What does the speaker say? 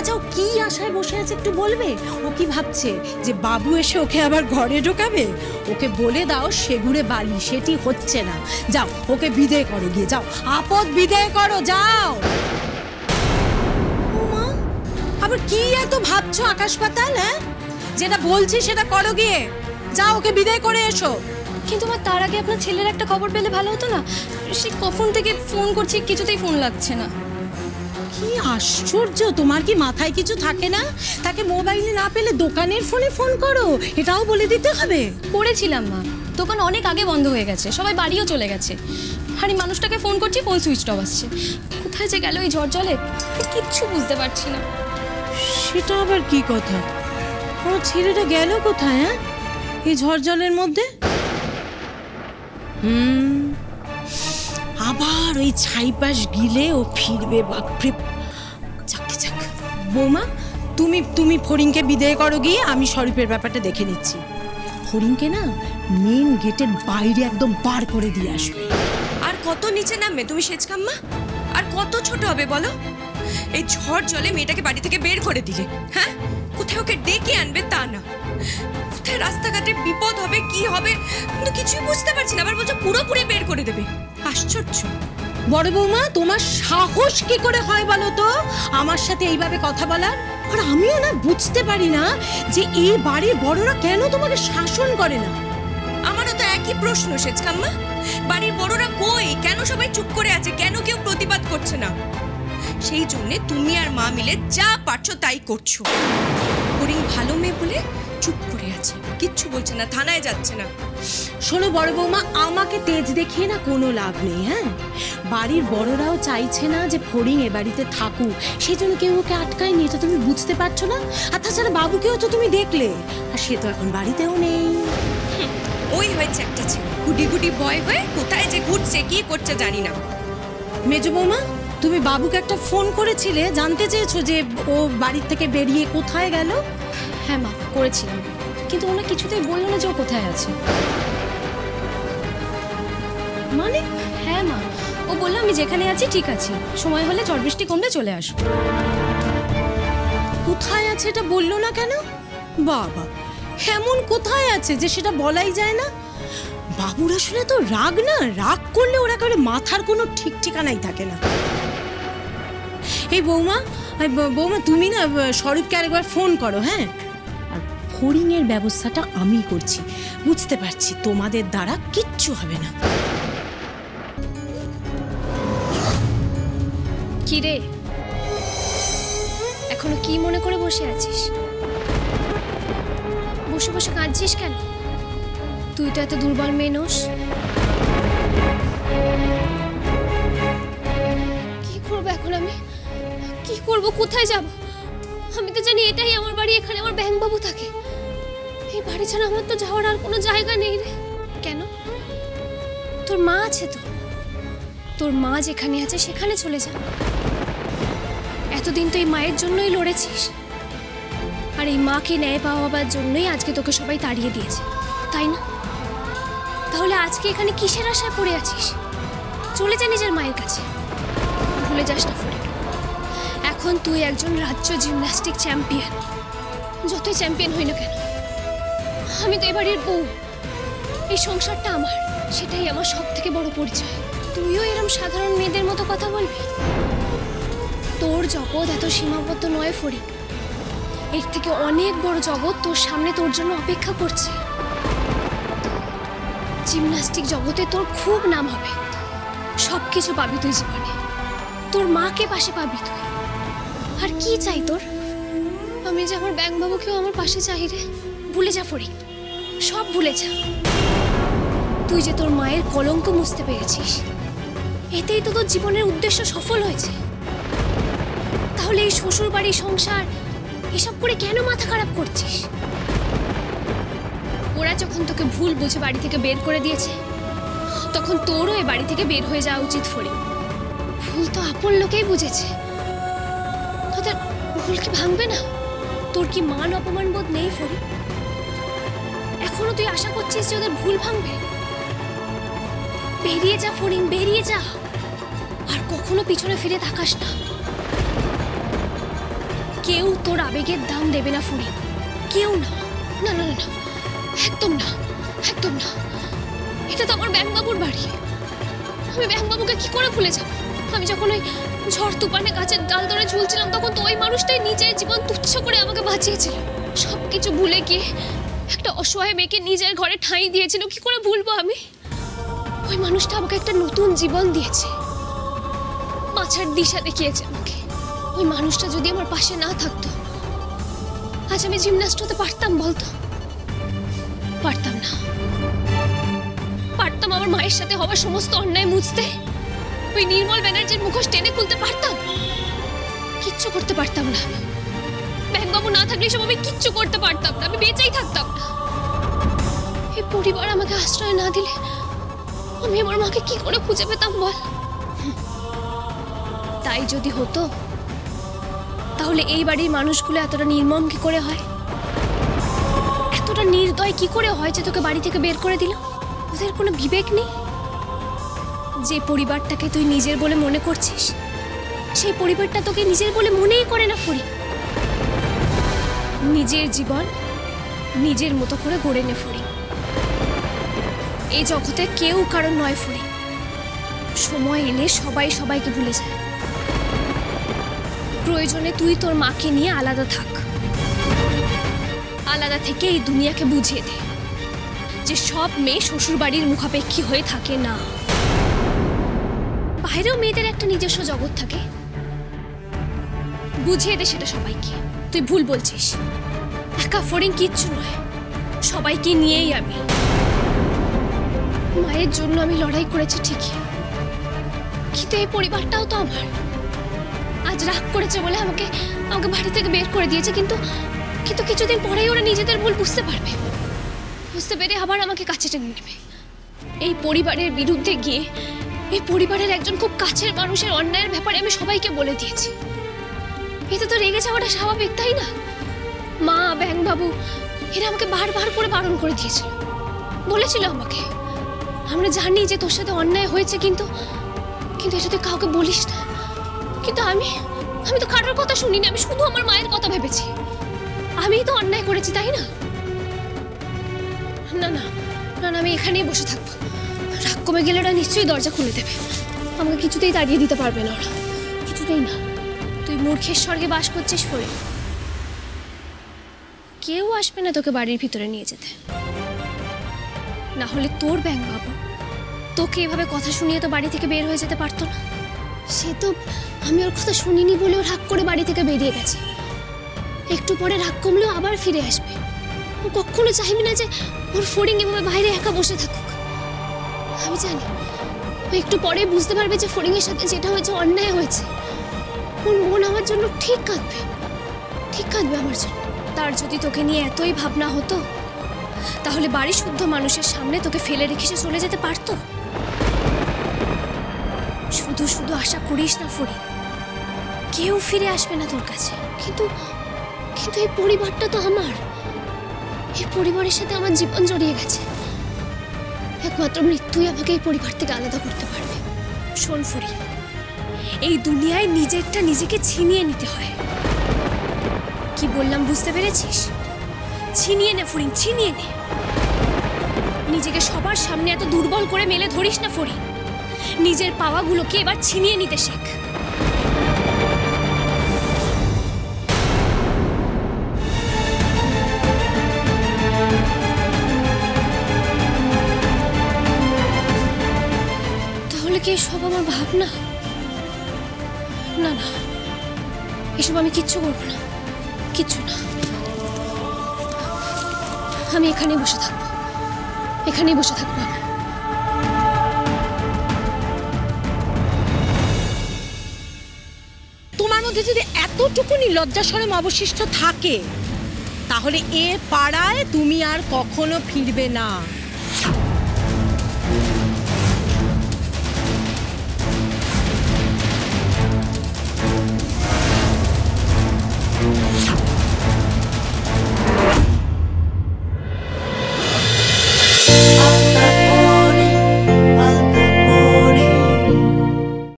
আচ্ছা ও কি আশায় বসে আছে একটু বলবে? ও কি ভাবছে যে বাবু এসে ওকে আবার ঘরে ঢোকাবে? ওকে বলে দাও সেগুড়ে বালি, সেটি হচ্ছে না। যাও ওকে বিদায় করো, গিয়ে যাও, আপদ বিদায় করো, যাও। মা আবার কি এত ভাবছো আকাশ পাতাল? হ্যাঁ, যেটা বলছি সেটা করো, গিয়ে যাও ওকে বিদায় করে এসো। কিন্তু মা, তার আগে আপনার ছেলের একটা খবর পেলে ভালো হতো না? সে কখন থেকে ফোন করছি, কিছুতেই ফোন লাগছে না। কি আশ্চর্য, তোমার কি মাথায় কিছু থাকে না? তাকে মোবাইলে না পেলে দোকানের ফোনে ফোন করো, এটাও বলে দিতে হবে। করেছিলাম মা, দোকান অনেক আগে বন্ধ হয়ে গেছে, সবাই বাড়িও চলে গেছে। আর এই মানুষটাকে ফোন করছি, ফোন সুইচ অফ আসছে। কোথায় যে গেল এই ঝড় জলে, কিচ্ছু বুঝতে পারছি না। সেটা আবার কি কথা? আমার ছেলেটা গেল কোথায় হ্যাঁ এই ঝড় জলের মধ্যে? আবার ওই ছাইপাশ গিলে ও ফিরবে, বাপরে। যাক যাক, বৌমা তুমি তুমি ফড়িংকে বিদায় করো, গিয়ে আমি স্বরূপের ব্যাপারটা দেখে নিচ্ছি। ফড়িংকে না মেন গেটের বাইরে একদম বার করে দিয়ে আসবে। আর কত নিচে নামবে তুমি সেচকাম্মা? আর কত ছোট হবে বলো? এই ঝড় জলে মেয়েটাকে বাড়ি থেকে বের করে দিলে, হ্যাঁ? কোথায় ওকে ডেকে আনবে তা না, কোথায় রাস্তাঘাটে বিপদ হবে, কি হবে, কিন্তু কিছুই বুঝতে পারছি না। আবার বলছো পুরোপুরি বের করে দেবে। আশ্চর্য। বড় বৌমা, তোমার সাহস কি করে হয় বলো তো আমার সাথে এইভাবে কথা বলার? আর আমিও না বুঝতে পারি না যে এই বাড়ির বড়রা কেন তোমাকে শাসন করে না। আমারও তো একই প্রশ্ন সেচকাম্মা। বাড়ির বড়রা কই? কেন সবাই চুপ করে আছে? কেন কেউ প্রতিবাদ করছে না? সেই জন্য তুমি আর মা মিলে যা পারছো তাই করছো। ফড়িং ভালো মেয়ে বলে চুপ করে আছে, কিচ্ছু বলছে না, থানায় যাচ্ছে না। শোনো বড় বৌমা, আমাকে তেজ দেখিয়ে না কোনো লাভ নেই। হ্যাঁ, বাড়ির বড়রাও চাইছে না যে ফড়িং এ বাড়িতে থাকুক, সেই জন্য কেউ ওকে আটকায়নি, এটা তুমি বুঝতে পারছো না? আর তাছাড়া বাবুকেও তো তুমি দেখলে, আর সে তো এখন বাড়িতেও নেই। ওই হয়েছে একটা ছেলে, গুটি গুটি বয় হয়ে কোথায় যে ঘুরছে, কি করছে জানি না। মেজো বৌমা, তুমি বাবুকে একটা ফোন করেছিলে, জানতে চেয়েছো যে ও বাড়ির থেকে বেরিয়ে কোথায় গেল? হ্যাঁ মা, করেছিলাম, কিন্তু ওনা কিছুতেই বললো না যে ও কোথায় আছে। মানে? হ্যাঁ মা, ও বললো আমি যেখানে আছি ঠিক আছি, সময় হলে ঝড় বৃষ্টি কমলে চলে আসবো। কোথায় আছে এটা বললো না কেন? বাবা, এমন কোথায় আছে যে সেটা বলাই যায় না? বাবুর আসলে তো রাগ না, রাগ করলে ওরা করে মাথার কোনো ঠিক ঠিকানাই থাকে না। এই বৌমা, বৌমা তুমি না স্বরূপকে আরেকবার ফোন করো। হ্যাঁ, আর ফড়িং এর ব্যবস্থাটা আমি করছি, বুঝতে পারছি তোমাদের দ্বারা কিচ্ছু হবে না। কি রে, এখনো কি মনে করে বসে আছিস? বসে বসে কাঁদছিস কেন? তুই তো এত দুর্বল মেয়ে নোস। কি করবো এখন আমি? কি করবো, কোথায় যাব? আমি তো জানি এটাই আমার বাড়ি, এখানে আমার ব্যাঙবাবু থাকে। এই বাড়ি ছাড়া আমার তো যাওয়ার আর কোনো জায়গা নেই রে। কেন? তোর মা আছে তো, তোর মা যেখানে আছে সেখানে চলে যা। এতদিন তো এই মায়ের জন্যই লড়েছিস, আর এই মাকে ন্যায় পাওয়াবার জন্যই আজকে তোকে সবাই তাড়িয়ে দিয়েছে, তাই না? তাহলে আজকে এখানে কিসের আশায় পড়ে আছিস? চলে যা নিজের মায়ের কাছে। ভুলে যাস না ফড়িং, এখন তুই একজন রাজ্য জিমন্যাস্টিক চ্যাম্পিয়ন। যতই চ্যাম্পিয়ন হই না কেন, আমি তো এবারের বউ। এই সংসারটা আমার, সেটাই আমার সব থেকে বড় পরিচয়। তুইও এরম সাধারণ মেয়েদের মতো কথা বলবি? তোর জগৎ এত সীমাবদ্ধ নয় ফড়িং, এর থেকে অনেক বড় জগৎ তোর সামনে তোর জন্য অপেক্ষা করছে। জিমন্যাস্টিক জগতে তোর খুব নাম হবে, সবকিছু পাবি তুই জীবনে, তোর মাকে পাশে পাবি তুই। আর কি চাই তোর? আমি যে আমার ব্যাঙবাবুকেও আমার পাশে চাই রে। ভুলে যা ফড়িং, সব ভুলে যা। তুই যে তোর মায়ের কলঙ্ক মুছতে পেরেছিস, এতেই তো তোর জীবনের উদ্দেশ্য সফল হয়েছে। তাহলে এই শ্বশুর বাড়ি, সংসার, এসব করে কেন মাথা খারাপ করছিস? ওরা যখন তোকে ভুল বুঝে বাড়ি থেকে বের করে দিয়েছে, তখন তোরও এ বাড়ি থেকে বের হয়ে যাওয়া উচিত ফড়িং। ভুল তো আপন লোকেই বুঝেছে, তোদের ভুল কি ভাঙবে না? তোর কি মান অপমান বোধ নেই ফড়িং? এখনো তুই আশা করছিস যে ওদের ভুল ভাঙবে? বেরিয়ে যা ফড়িং, বেরিয়ে যা, আর কখনো পিছনে ফিরে তাকাস না। কেউ তোর আবেগের দাম দেবে না ফুরি, কেউ না। না না না না, একদম না, একদম না। এটা তো আমার ব্যাংবাবুর বাড়ি, আমি ব্যাংবাবুকে কি করে ভুলে যাব? আমি যখন ওই ঝড় তুফানে গাছের ডাল ধরে ঝুলছিলাম তখন তো ওই মানুষটাই নিজের জীবন তুচ্ছ করে আমাকে বাঁচিয়েছিল। সব কিছু ভুলে গিয়ে একটা অসহায় মেয়েকে নিজের ঘরে ঠাঁই দিয়েছিল, কি করে ভুলবো আমি? ওই মানুষটা আমাকে একটা নতুন জীবন দিয়েছে, বাঁচার দিশা দেখিয়েছে আমাকে। ওই মানুষটা যদি আমার পাশে না থাকতো আজ আমি জিমন্যাস্ট হতে পারতাম বলতো? পারতাম না। পারতাম আমার মায়ের সাথে হওয়া সমস্ত অন্যায় মুছতে? ওই নির্মল ব্যানার্জির মুখোশ টেনে খুলতে পারতাম? কিচ্ছু করতে পারতাম না। ব্যাংবাবু না থাকলে সব আমি কিচ্ছু করতে পারতাম না, আমি বেঁচেই থাকতাম না। এই পরিবার আমাকে আশ্রয় না দিলে আমি আমার মাকে কি করে খুঁজে পেতাম বল? তাই যদি হতো তাহলে এই বাড়ির মানুষগুলো এতটা নির্মম কি করে হয়, এতটা নির্দয় কি করে হয় যে তোকে বাড়ি থেকে বের করে দিল? ওদের কোনো বিবেক নেই? যে পরিবারটাকে তুই নিজের বলে মনে করছিস সেই পরিবারটা তোকে নিজের বলে মনেই করে না ফুরি। নিজের জীবন নিজের মতো করে গড়ে নে ফুরি। এই জগতে কেউ কারণ নয় ফুরি। সময় এলে সবাই সবাইকে ভুলে যায়। প্রয়োজনে তুই তোর মাকে নিয়ে আলাদা থাক, আলাদা থেকে এই দুনিয়াকে বুঝিয়ে দে যে সব মেয়ে শ্বশুর বাড়ির মুখাপেক্ষী হয়ে থাকে না। বাইরেও মেয়েদের একটা নিজস্ব জগৎ থাকে, বুঝিয়ে দে সেটা সবাইকে। তুই ভুল বলছিস, একা ফড়িং কিচ্ছু নয়, সবাইকে নিয়েই আমি। মায়ের জন্য আমি লড়াই করেছি ঠিকই, কিন্তু এই পরিবারটাও তো আমার। আজ রাগ করেছে বলে আমাকে বাড়ি থেকে বের করে দিয়েছে, কিন্তু কিছুদিন পরেই ওরা নিজেদের ভুল বুঝতে পারবে, বুঝতে পেরে আবার আমাকে কাছে টেনে নেবে। এই পরিবারের বিরুদ্ধে গিয়ে এই পরিবারের একজন খুব কাছের মানুষের অন্যায়ের ব্যাপারে আমি সবাইকে বলে দিয়েছি। এতে তো রেগে যাওয়াটা স্বাভাবিক, তাই না? মা, ব্যাংবাবু এরা আমাকে বারবার করে বারণ করে দিয়েছিল, বলেছিল আমাকে আমরা জানি যে তোর সাথে অন্যায় হয়েছে, কিন্তু এটা তুই কাউকে বলিস না। কিন্তু আমি তো কারোর কথা শুনিনি, আমি শুধু আমার মায়ের কথা ভেবেছি। আমিই তো অন্যায় করেছি, তাই না? না না না না, আমি এখানেই বসে থাকবো। রাগ কমে গেলে ওরা নিশ্চয়ই দরজা খুলে দেবে, আমাকে কিছুতেই তাড়িয়ে দিতে পারবে না ওরা, কিছুতেই না। তুই মূর্খের স্বর্গে বাস করছিস ফরে, কেউ আসবে না তোকে বাড়ির ভিতরে নিয়ে যেতে। না হলে তোর ব্যাংবাবু তোকে এভাবে কথা শুনিয়ে তো বাড়ি থেকে বের হয়ে যেতে পারতো না। সে তো আমি ওর কথা শুনিনি বলেও রাগ করে বাড়ি থেকে বেরিয়ে গেছে। একটু পরে রাগ কমলেও আবার ফিরে আসবে। ও কখনো চাইবে না যে ওর ফড়িং এভাবে বাইরে একা বসে থাকুক। আমি জানি ও একটু পরে বুঝতে পারবে যে ফড়িং এর সাথে যেটা হয়েছে অন্যায় হয়েছে। ওর মন আমার জন্য ঠিক কাঁদবে, ঠিক কাঁদবে আমার জন্য। তার যদি তোকে নিয়ে এতই ভাবনা হতো তাহলে বাড়ি শুদ্ধ মানুষের সামনে তোকে ফেলে রেখে সে চলে যেতে পারতো। শুধু শুধু আশা করিস না ফড়ি, কেউ ফিরে আসবে না তোর কাছে। কিন্তু এই পরিবারটা তো আমার, এই পরিবারের সাথে আমার জীবন জড়িয়ে গেছে। একমাত্র মৃত্যুই আমাকে এই পরিবার থেকে আলাদা করতে পারবে। শোন ফড়ি, এই দুনিয়ায় নিজেরটা নিজেকে ছিনিয়ে নিতে হয়। কি বললাম বুঝতে পেরেছিস? ছিনিয়ে নে ফড়িং, ছিনিয়ে নে। নিজেকে সবার সামনে এত দুর্বল করে মেলে ধরিস না ফড়িং। নিজের পাওয়াগুলোকে এবার ছিনিয়ে নিতে শেখ। তাহলে কি এসব আমার ভাবনা? না না, এসব আমি কিচ্ছু করবো না, কিচ্ছু না। আমি এখানেই বসে থাকবো, এখানেই বসে থাকবো আমি। তোমার মধ্যে যদি এতটুকুনি লজ্জা শরম অবশিষ্ট থাকে তাহলে এ পাড়ায় তুমি আর কখনো ফিরবে না।